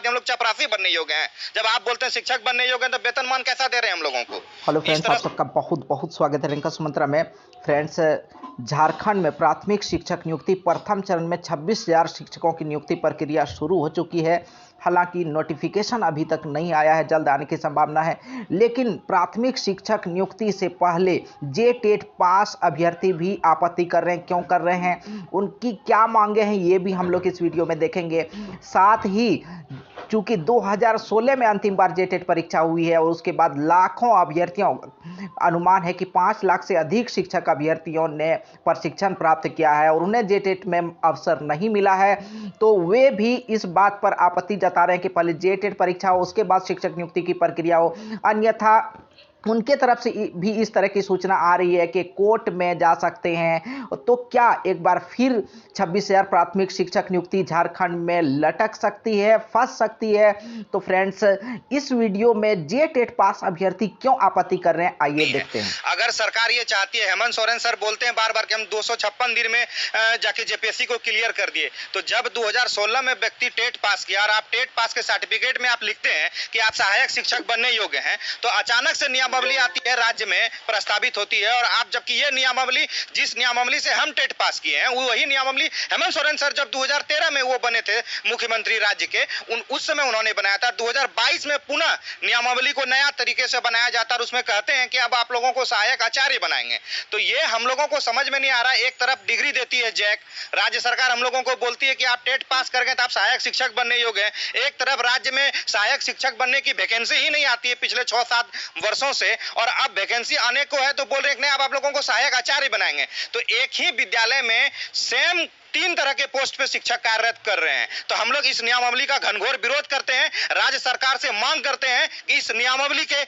हम लोग चपरासी बनने योग्य हैं। जब आप बोलते हैं शिक्षक बनने योग्य हैं तो वेतनमान कैसा दे रहे हैं हम लोगों को? हेलो फ्रेंड्स, आप सबका बहुत बहुत स्वागत है रिंका सुमंत्रा में। फ्रेंड्स, झारखंड में प्राथमिक शिक्षक नियुक्ति प्रथम चरण में 26,000 शिक्षकों की नियुक्ति प्रक्रिया शुरू हो चुकी है। हालांकि नोटिफिकेशन अभी तक नहीं आया है, जल्द आने की संभावना है। लेकिन प्राथमिक शिक्षक नियुक्ति से पहले जे-टेट पास अभ्यर्थी भी आपत्ति कर रहे हैं। क्यों कर रहे हैं, उनकी क्या मांगे हैं, ये भी हम लोग इस वीडियो में देखेंगे। साथ ही चूंकि 2016 में अंतिम बार जे-टेट परीक्षा हुई है और उसके बाद लाखों अभ्यर्थियों, अनुमान है कि 5 लाख से अधिक शिक्षक अभ्यर्थियों ने प्रशिक्षण प्राप्त किया है और उन्हें जे-टेट में अवसर नहीं मिला है, तो वे भी इस बात पर आपत्ति जता रहे हैं कि पहले जे-टेट परीक्षा हो, उसके बाद शिक्षक नियुक्ति की प्रक्रिया हो। अन्यथा उनके तरफ से भी इस तरह की सूचना आ रही है कि कोर्ट में जा सकते हैं। तो क्या एक बार फिर 26,000 प्राथमिक शिक्षक नियुक्ति झारखंड में लटक सकती है, फंस सकती है? तो फ्रेंड्स, इस वीडियो में जे-टेट पास अभ्यर्थी क्यों आपत्ति कर रहे हैं, आइए देखते हैं। अगर सरकार ये चाहती है, हेमंत सोरेन सर बोलते हैं बार बार कि हम 256 दिन में जाके जेपीएससी को क्लियर कर दिए, तो जब 2016 में व्यक्ति टेट पास किया और आप टेट पास के सर्टिफिकेट में आप लिखते हैं कि आप सहायक शिक्षक बनने योग्य हैं, तो अचानक से नियमावली आती है, राज्य में प्रस्तावित होती है, और आप जबकि ये नियमावली, जिस नियमावली से हम टेट पास किए हैं, वही नियमावली हेमंत सोरेन सर जब 2013 में वो बने थे मुख्यमंत्री राज्य के, उस समय उन्होंने बनाया था। 2022 में पुनः नियमावली को नया तरीके से बनाया जाता है और उसमें कहते हैं कि अब आप लोगों को सहायक आचार्य बनाएंगे। तो ये हम लोगों को समझ में नहीं आ रहा है। एक तरफ डिग्री देती है जैक, राज्य सरकार हम लोगों को बोलती है कि आप टेट पास कर गए तो आप सहायक शिक्षक बनने योग्य हैं। एक तरफ राज्य में सहायक शिक्षक बनने की वैकेंसी ही नहीं आती है पिछले 6-7 वर्षों से, और अब वैकेंसी आने को है तो बोल रहे हैं नहीं, अब आप लोगों को सहायक आचार्य बनाएंगे। तो एक ही विद्यालय में सेम 3 तरह के पोस्ट पे शिक्षक कार्यरत कर रहे हैं। तो हम लोग इस नियमावली का घनघोर विरोध करते हैं, राज्य सरकार से मांग करते हैं कि इस नियमावली के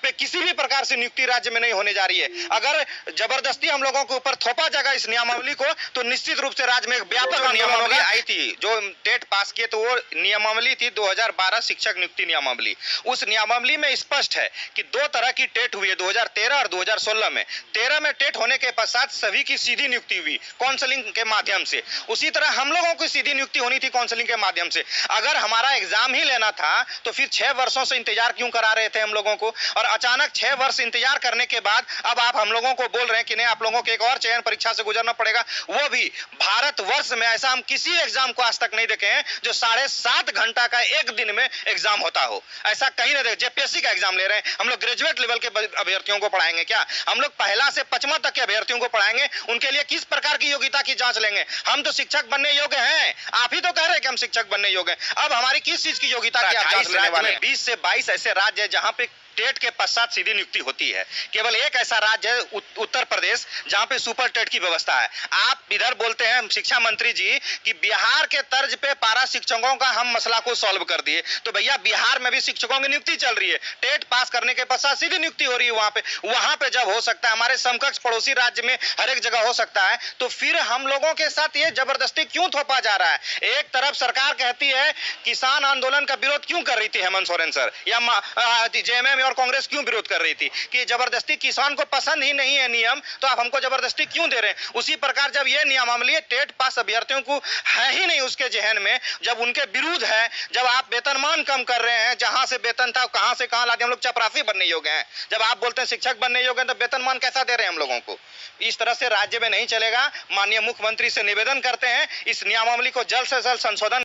पे किसी भी प्रकार से नियुक्ति राज्य में नहीं होने जा रही है। अगर जबरदस्ती हम लोगों के ऊपर थोपा जाएगा इस नियमावली को, तो निश्चित रूप से राज्य में एक व्यापक नियमावली आई थी जो टेट पास किए, तो वो नियमावली थी 2012 शिक्षक नियुक्ति नियमावली। उस नियमावली में स्पष्ट है कि 2 तरह की टेट हुई है, 2013 और 2016 में। 13 में टेट होने के पश्चात सभी की सीधी नियुक्ति हुई काउंसलिंग के माध्यम से। उसी तरह हम लोगों की सीधी नियुक्ति होनी थी काउंसलिंग के माध्यम से। अगर हमारा एग्जाम ही लेना था तो फिर 6 वर्षों से इंतजार क्यों करा रहे थे हम लोगों को? और अचानक 6 वर्ष इंतजार करने के बाद अब आप हम लोगों को बोल रहे हैं कि नहीं, आप लोगों को एक और चयन परीक्षा से गुजरना पड़ेगा, वो भी भारतवर्ष में। ऐसा हम किसी एग्जाम को आज तक नहीं देखे हैं जो 7.5 घंटा का एक दिन में एग्जाम होता हो। ऐसा कहीं नहीं देखे। जेपीएससी का एग्जाम ले रहे हैं हम लोग, ग्रेजुएट लेवल के अभ्यर्थियों को पढ़ाएंगे क्या? हम लोग पहला से 5वां तक के अभ्यर्थियों को पढ़ाएंगे, उनके लिए किस प्रकार की योग्यता की जांच लेंगे? हम तो शिक्षक बनने योग्य हैं, आप ही तो कह रहे हैं कि हम शिक्षक बनने योग्य हैं। अब हमारी किस चीज की योग्यता की जांच लेने वाले हैं? 20 से 22 ऐसे राज्य है जहां पे टेट के पश्चात सीधी नियुक्ति होती है। केवल एक ऐसा राज्य है उत्तर प्रदेश जहां पे सुपर टेट की व्यवस्था है। आप इधर बोलते हैं शिक्षा मंत्री जी कि बिहार के तर्ज पे पारा शिक्षकों का हम मसला को सॉल्व कर दिए, तो भैया बिहार में भी शिक्षकों की नियुक्ति चल रही है। टेट पास करने के पश्चात सीधी नियुक्ति हो रही है वहां पे जब हो सकता है, हमारे समकक्ष पड़ोसी राज्य में हर एक जगह हो सकता है, तो फिर हम लोगों के साथ ये जबरदस्ती क्यों थोपा जा रहा है? एक तरफ सरकार कहती है किसान आंदोलन का विरोध क्यों कर रही थी हेमंत सोरेन सर, या जेएमएम और कांग्रेस क्यों विरोध कर रही थी कि जबरदस्ती किसान को पसंद ही नहीं है नियम, तो आप हमको जबरदस्ती क्यों दे रहे हैं? उसी प्रकार जब ये नियमावली टेट पास अभ्यर्थियों को है ही नहीं उसके जहन में, जब उनके विरुद्ध है, जब आप वेतनमान कम कर रहे हैं, जहां से वेतन था कहां से कहां लाते हम लोग चपरासी बनने योग्य हैं। जब आप बोलते हैं शिक्षक बनने योग्य हैं तो वेतनमान कैसा दे रहे हैं हम लोगों को? इस तरह से राज्य में नहीं चलेगा। माननीय मुख्यमंत्री से निवेदन करते हैं इस नियमावली को जल्द से जल्द संशोधन